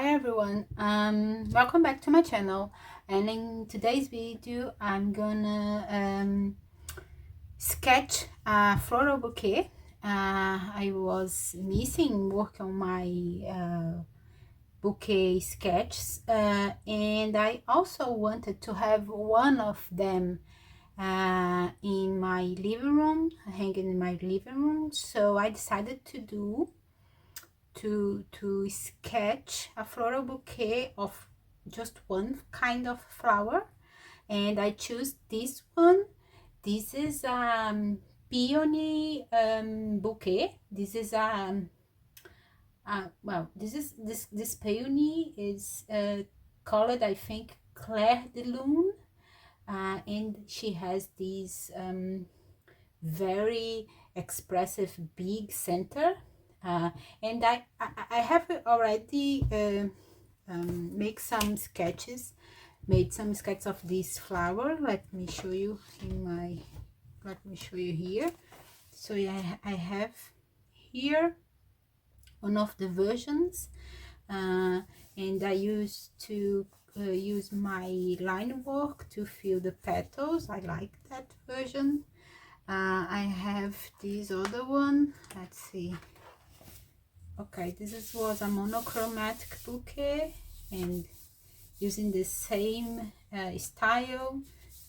Hi everyone, welcome back to my channel, and in today's video I'm gonna sketch a floral bouquet. I was missing work on my bouquet sketches, and I also wanted to have one of them in my living room, hanging in my living room, so I decided to sketch a floral bouquet of just one kind of flower, and I choose this one. This is Peony Bouquet. This is well, this peony is colored, I think, Claire de Lune, and she has these very expressive big center, and I have already made some sketches of this flower. Let me show you here. So yeah, I have here one of the versions, and I used to use my linework to fill the petals. I like that version. I have this other one. Let's see. Okay, was a monochromatic bouquet, and using the same style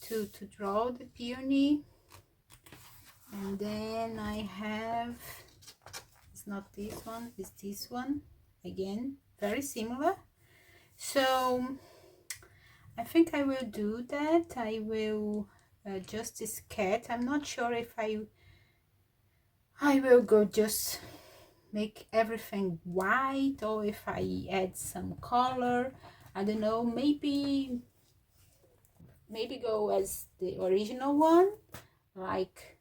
to draw the peony. And then I have, it's not this one, it's this one again, very similar. So I think I will do that. I will just sketch. I'm not sure if I will go just make everything white, or if I add some color. I don't know, maybe go as the original one, like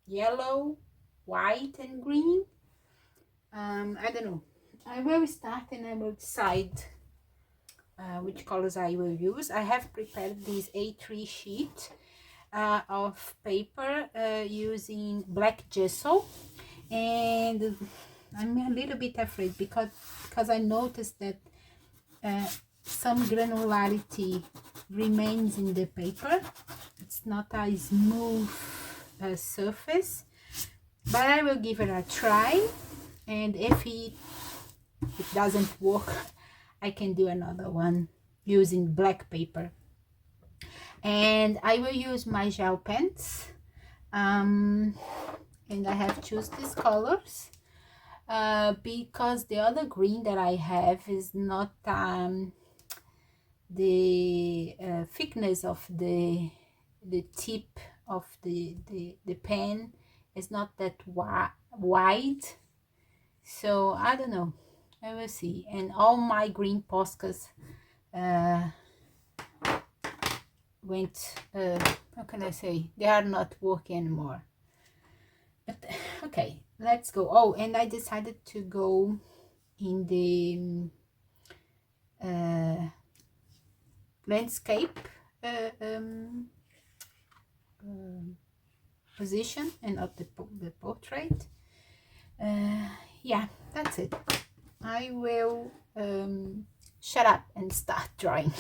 yellow, white and green. I don't know. I will start and I will decide which colors I will use. I have prepared this A3 sheet of paper using black gesso, and I'm a little bit afraid because I noticed that some granularity remains in the paper. It's not a smooth surface, but I will give it a try, and if it doesn't work, I can do another one using black paper. And I will use my gel pens, and I have chosen these colors because the other green that I have is not the thickness of the tip of the pen is not that wide, so I don't know. I will see. And all my green Poscas went, how can I say, they are not working anymore. But okay, let's go. Oh, and I decided to go in the landscape position and not the portrait. Yeah, that's it. I will shut up and start drawing.